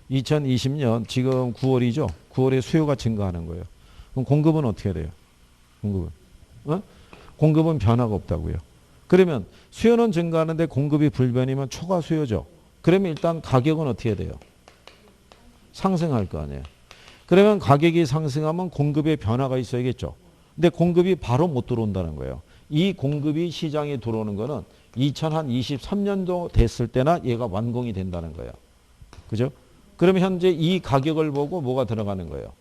2020년 지금 9월이죠. 9월에 수요가 증가하는 거예요. 그럼 공급은 어떻게 돼요? 공급은 공급은 변화가 없다고요. 그러면 수요는 증가하는데 공급이 불변이면 초과 수요죠. 그러면 일단 가격은 어떻게 돼요? 상승할 거 아니에요. 그러면 가격이 상승하면 공급에 변화가 있어야겠죠. 근데 공급이 바로 못 들어온다는 거예요. 이 공급이 시장에 들어오는 거는 2023년도 됐을 때나 얘가 완공이 된다는 거예요. 그죠? 그러면 현재 이 가격을 보고 뭐가 들어가는 거예요?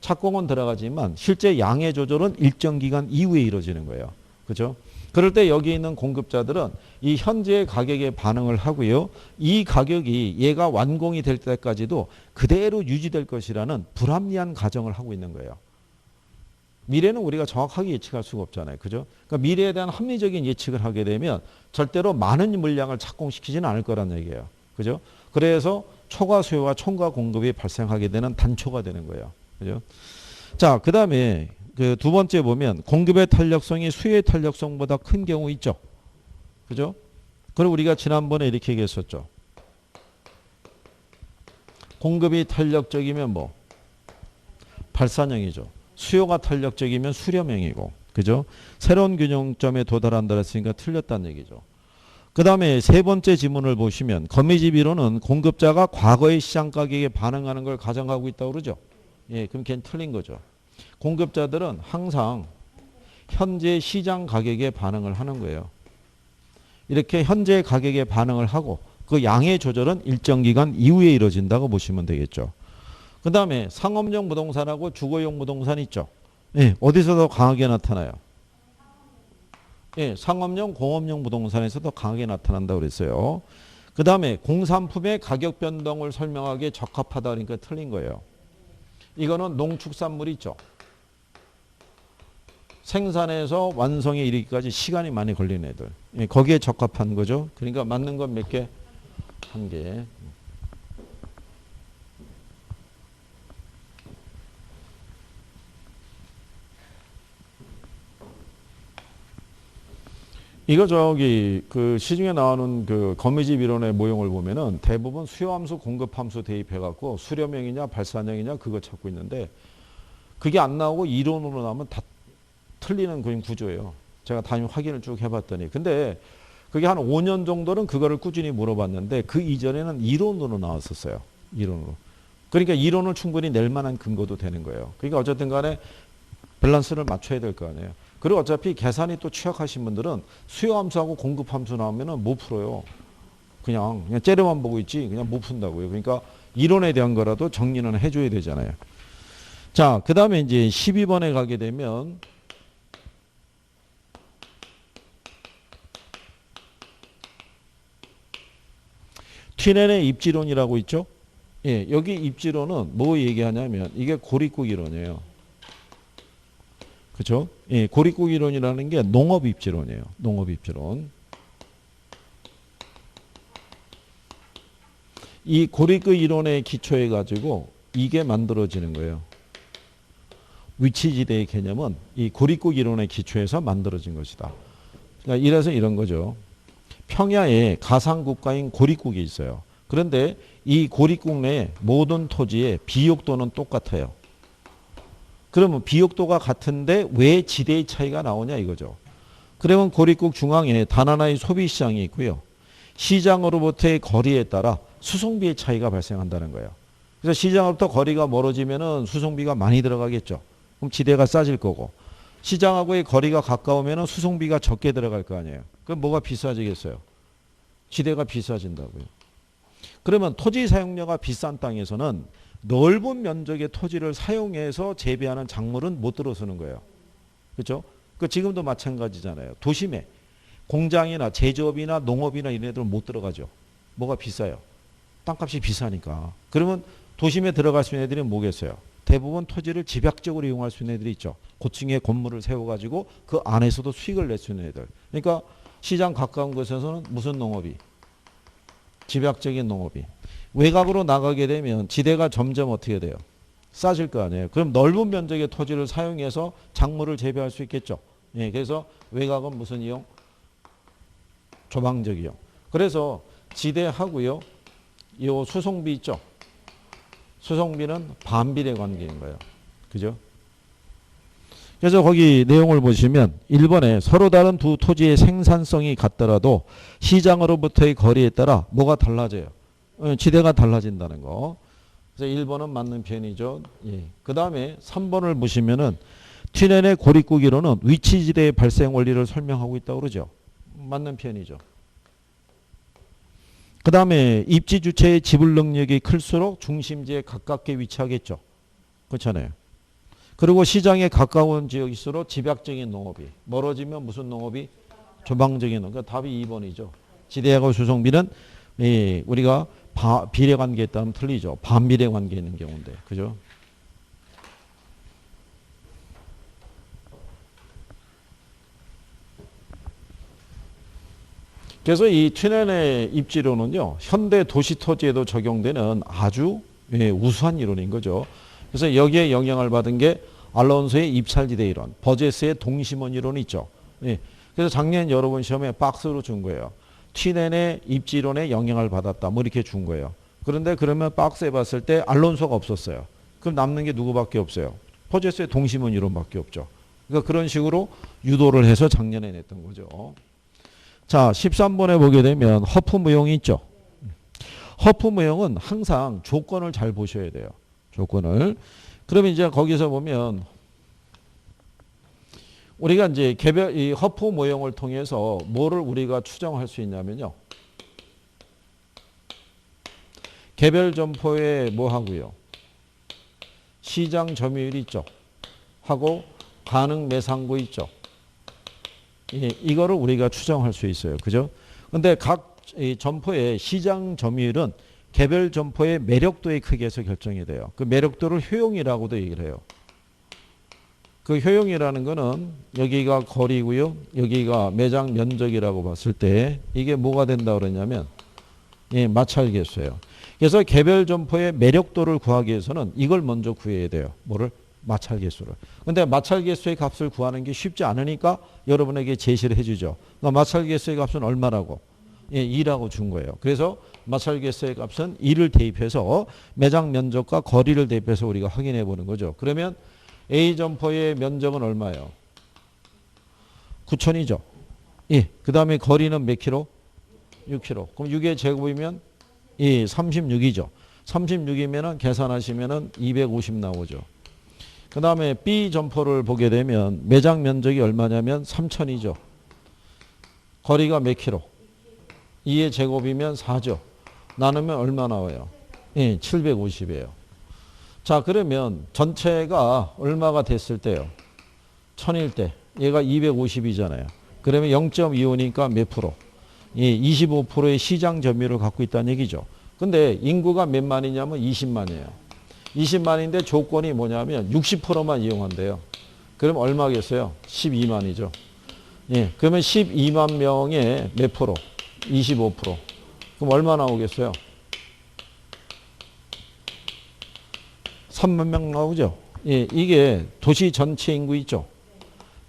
착공은 들어가지만 실제 양의 조절은 일정 기간 이후에 이루어지는 거예요. 그죠? 그럴 때 여기 있는 공급자들은 이 현재의 가격에 반응을 하고요. 이 가격이 얘가 완공이 될 때까지도 그대로 유지될 것이라는 불합리한 가정을 하고 있는 거예요. 미래는 우리가 정확하게 예측할 수가 없잖아요. 그죠? 그러니까 미래에 대한 합리적인 예측을 하게 되면 절대로 많은 물량을 착공시키지는 않을 거란 얘기예요. 그죠? 그래서 초과 수요와 초과 공급이 발생하게 되는 단초가 되는 거예요. 그죠? 자, 그 다음에 그 두 번째 보면 공급의 탄력성이 수요의 탄력성보다 큰 경우 있죠. 그죠? 그리고 우리가 지난번에 이렇게 얘기했었죠. 공급이 탄력적이면 뭐? 발산형이죠. 수요가 탄력적이면 수렴형이고. 그죠? 새로운 균형점에 도달한다 했으니까 틀렸다는 얘기죠. 그 다음에 세 번째 지문을 보시면 거미집 이론은 공급자가 과거의 시장 가격에 반응하는 걸 가정하고 있다고 그러죠. 예, 그럼 걔는 틀린 거죠. 공급자들은 항상 현재 시장 가격에 반응을 하는 거예요. 이렇게 현재 가격에 반응을 하고 그 양의 조절은 일정 기간 이후에 이루어진다고 보시면 되겠죠. 그 다음에 상업용 부동산하고 주거용 부동산 있죠. 예, 어디서 더 강하게 나타나요? 예, 상업용, 공업용 부동산에서 더 강하게 나타난다고 그랬어요. 그 다음에 공산품의 가격 변동을 설명하기에 적합하다 그러니까 틀린 거예요. 이거는 농축산물 있죠. 생산해서 완성에 이르기까지 시간이 많이 걸리는 애들. 예, 거기에 적합한 거죠. 그러니까 맞는 건 몇 개? 한 개. 이거 그 시중에 나오는 그 거미집 이론의 모형을 보면은 대부분 수요함수, 공급함수 대입해 갖고 수렴형이냐 발산형이냐 그거 찾고 있는데 그게 안 나오고 이론으로 나오면 다 틀리는 그림 구조예요. 제가 담임 확인을 쭉 해봤더니. 근데 그게 한 5년 정도는 그거를 꾸준히 물어봤는데 그 이전에는 이론으로 나왔었어요. 이론으로. 그러니까 이론을 충분히 낼 만한 근거도 되는 거예요. 그러니까 어쨌든 간에 밸런스를 맞춰야 될 거 아니에요. 그리고 어차피 계산이 또 취약하신 분들은 수요함수하고 공급함수 나오면은 못 풀어요. 그냥 째려만 보고 있지 그냥 못 푼다고요. 그러니까 이론에 대한 거라도 정리는 해줘야 되잖아요. 자, 그 다음에 이제 12번에 가게 되면 튀넨의 입지론이라고 있죠. 예, 여기 입지론은 뭐 얘기하냐면 이게 고립국 이론이에요. 그렇죠? 예, 고립국 이론이라는 게 농업 입지론이에요. 농업 입지론. 이 고립국 이론에 기초해 가지고 이게 만들어지는 거예요. 위치지대의 개념은 이 고립국 이론에 기초해서 만들어진 것이다. 그러니까 이래서 이런 거죠. 평야에 가상국가인 고립국이 있어요. 그런데 이 고립국 내에 모든 토지의 비옥도는 똑같아요. 그러면 비옥도가 같은데 왜 지대의 차이가 나오냐 이거죠. 그러면 고립국 중앙에 단 하나의 소비시장이 있고요. 시장으로부터의 거리에 따라 수송비의 차이가 발생한다는 거예요. 그래서 시장으로부터 거리가 멀어지면 수송비가 많이 들어가겠죠. 그럼 지대가 싸질 거고 시장하고의 거리가 가까우면 수송비가 적게 들어갈 거 아니에요. 그럼 뭐가 비싸지겠어요? 지대가 비싸진다고요. 그러면 토지 사용료가 비싼 땅에서는 넓은 면적의 토지를 사용해서 재배하는 작물은 못 들어서는 거예요. 그렇죠? 그 지금도 마찬가지잖아요. 도심에 공장이나 제조업이나 농업이나 이런 애들은 못 들어가죠. 뭐가 비싸요? 땅값이 비싸니까. 그러면 도심에 들어갈 수 있는 애들이 뭐겠어요? 대부분 토지를 집약적으로 이용할 수 있는 애들이 있죠. 고층의 건물을 세워가지고 그 안에서도 수익을 낼 수 있는 애들. 그러니까 시장 가까운 곳에서는 무슨 농업이? 집약적인 농업이. 외곽으로 나가게 되면 지대가 점점 어떻게 돼요? 싸질 거 아니에요. 그럼 넓은 면적의 토지를 사용해서 작물을 재배할 수 있겠죠. 예, 그래서 외곽은 무슨 이용? 조방적 이용. 그래서 지대하고요. 이 수송비 있죠. 수송비는 반비례 관계인 거예요. 그죠? 그래서 거기 내용을 보시면 1번에 서로 다른 두 토지의 생산성이 같더라도 시장으로부터의 거리에 따라 뭐가 달라져요? 지대가 달라진다는 거. 그래서 1번은 맞는 편이죠. 예. 그 다음에 3번을 보시면은 튀넨의 고립국 이론은 위치지대의 발생 원리를 설명하고 있다고 그러죠. 맞는 편이죠. 그 다음에 입지 주체의 지불 능력이 클수록 중심지에 가깝게 위치하겠죠. 그렇잖아요. 그리고 시장에 가까운 지역일수록 집약적인 농업이 멀어지면 무슨 농업이? 조방적인 농업. 그러니까 답이 2번이죠. 지대하고 수송비는 우리가 비례 관계에 따르면 틀리죠. 반비례 관계에 있는 경우인데. 그죠? 그래서 이 튀넨의 입지론은요. 현대 도시 토지에도 적용되는 아주 우수한 이론인 거죠. 그래서 여기에 영향을 받은 게 알론소의 입찰지대 이론, 버제스의 동심원 이론이 있죠. 예. 그래서 작년 여러분 시험에 박스로 준 거예요. 튀넨의 입지론에 영향을 받았다. 뭐 이렇게 준 거예요. 그런데 그러면 박스에 봤을 때 알론소가 없었어요. 그럼 남는 게 누구밖에 없어요. 버제스의 동심원 이론밖에 없죠. 그러니까 그런 식으로 유도를 해서 작년에 냈던 거죠. 자, 13번에 보게 되면 허프 무용이 있죠. 허프 무용은 항상 조건을 잘 보셔야 돼요. 조건을. 그러면 이제 거기서 보면 우리가 이제 개별 이 허프 모형을 통해서 뭐를 우리가 추정할 수 있냐면요. 개별 점포에 뭐 하고요. 시장 점유율 있죠. 하고 가능 매상고 있죠. 예, 이거를 우리가 추정할 수 있어요. 그죠? 근데 각 이 점포의 시장 점유율은 개별 점포의 매력도에 크게서 결정이 돼요. 그 매력도를 효용이라고도 얘기를 해요. 그 효용이라는 거는 여기가 거리고요. 여기가 매장 면적이라고 봤을 때 이게 뭐가 된다 그러냐면 예, 마찰 개수예요. 그래서 개별 점포의 매력도를 구하기 위해서는 이걸 먼저 구해야 돼요. 뭐를? 마찰 개수를. 근데 마찰 개수의 값을 구하는 게 쉽지 않으니까 여러분에게 제시를 해주죠. 그러니까 마찰 개수의 값은 얼마라고? 예, 2라고 준 거예요. 그래서 마찰 개수의 값은 2를 대입해서 매장 면적과 거리를 대입해서 우리가 확인해 보는 거죠. 그러면 A 점포의 면적은 얼마예요? 9,000이죠. 예. 그 다음에 거리는 몇 킬로? 6킬로. 그럼 6의 제곱이면 예, 36이죠. 36이면은 계산하시면은 250 나오죠. 그 다음에 B 점포를 보게 되면 매장 면적이 얼마냐면 3,000이죠. 거리가 몇 킬로? 2의 제곱이면 4죠. 나누면 얼마 나와요? 예, 750이에요. 자, 그러면 전체가 얼마가 됐을 때요? 1000일 때. 얘가 250이잖아요. 그러면 0.25니까 몇 프로? 예, 25%의 시장 점유율을 갖고 있다는 얘기죠. 근데 인구가 몇 만이냐면 20만이에요. 20만인데 조건이 뭐냐면 60%만 이용한대요. 그럼 얼마겠어요? 12만이죠. 예, 그러면 12만 명의 몇 프로? 25%. 그럼 얼마 나오겠어요? 3만 명 나오죠. 예, 이게 도시 전체 인구 있죠.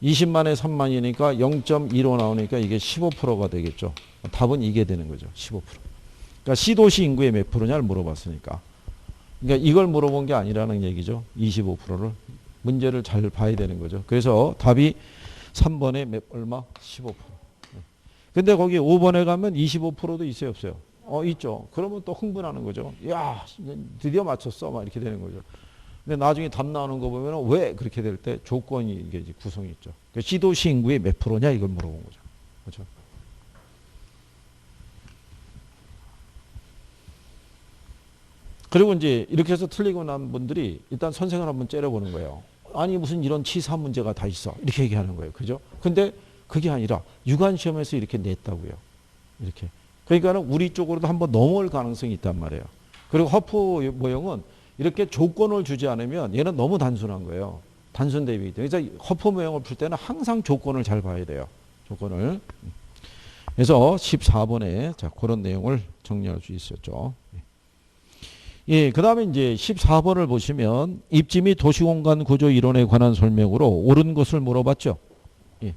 20만에 3만이니까 0.15 나오니까 이게 15%가 되겠죠. 답은 이게 되는 거죠. 15%. 그러니까 시도시 인구의 몇 프로냐를 물어봤으니까. 그러니까 이걸 물어본 게 아니라는 얘기죠. 25%를. 문제를 잘 봐야 되는 거죠. 그래서 답이 3번에 얼마? 15%. 근데 거기 5번에 가면 25%도 있어요, 없어요? 있죠. 그러면 또 흥분하는 거죠. 야, 드디어 맞췄어. 막 이렇게 되는 거죠. 근데 나중에 답 나오는 거 보면 왜 그렇게 될 때 조건이 이게 구성이 있죠. 그러니까 시도시 인구의 몇 프로냐 이걸 물어본 거죠. 그렇죠? 그리고 이제 이렇게 해서 틀리고 난 분들이 일단 선생을 한번 째려보는 거예요. 아니 무슨 이런 치사 문제가 다 있어. 이렇게 얘기하는 거예요. 그죠? 근데 그게 아니라 유관시험에서 이렇게 냈다고요. 이렇게. 그러니까는 우리 쪽으로도 한번 넘어올 가능성이 있단 말이에요. 그리고 허프 모형은 이렇게 조건을 주지 않으면 얘는 너무 단순한 거예요. 단순 대비이기 때문에. 그래서 허프 모형을 풀 때는 항상 조건을 잘 봐야 돼요. 조건을. 그래서 14번에 자, 그런 내용을 정리할 수 있었죠. 예, 그 다음에 이제 14번을 보시면 입지 및 도시공간 구조 이론에 관한 설명으로 옳은 것을 물어봤죠. 예.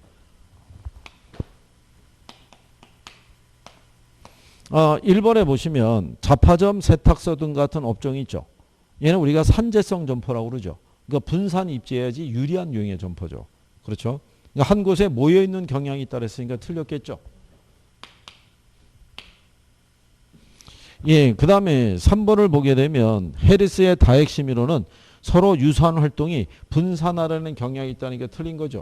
1번에 보시면 자파점, 세탁소 등 같은 업종이 있죠. 얘는 우리가 산재성 점포라고 그러죠. 그러니까 분산 입지해야지 유리한 유형의 점포죠. 그렇죠? 그러니까 한 곳에 모여있는 경향이 있다 그랬으니까 틀렸겠죠. 예, 그 다음에 3번을 보게 되면 해리스의 다핵심 이론은 서로 유사한 활동이 분산하려는 경향이 있다는 게 틀린 거죠.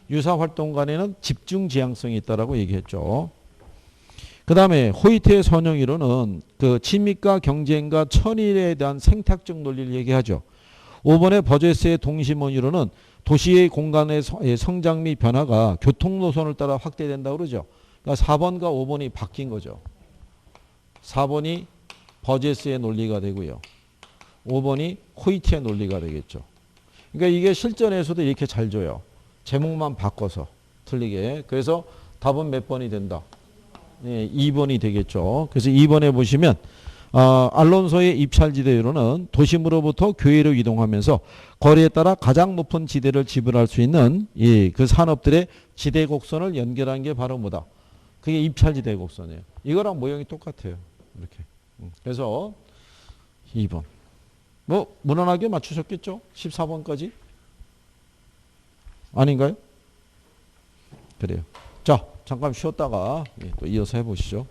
유사 활동 간에는 집중 지향성이 있다라고 얘기했죠. 그 다음에 호이트의 선형 이론은 그 친밀과 경쟁과 천일에 대한 생탁적 논리를 얘기하죠. 5번의 버제스의 동심원 이론은 도시의 공간의 성장 및 변화가 교통노선을 따라 확대된다고 그러죠. 그러니까 4번과 5번이 바뀐 거죠. 4번이 버제스의 논리가 되고요. 5번이 호이트의 논리가 되겠죠. 그러니까 이게 실전에서도 이렇게 잘 줘요. 제목만 바꿔서 틀리게. 그래서 답은 몇 번이 된다? 네, 2번이 되겠죠. 그래서 2번에 보시면 알론소의 입찰지대로는 도심으로부터 교외로 이동하면서 거리에 따라 가장 높은 지대를 지불할 수 있는 그 산업들의 지대 곡선을 연결한 게 바로 뭐다? 그게 입찰지대 곡선이에요. 이거랑 모형이 똑같아요. 이렇게. 그래서 2번. 뭐 무난하게 맞추셨겠죠? 14번까지? 아닌가요? 그래요. 자, 잠깐 쉬었다가 또 이어서 해보시죠.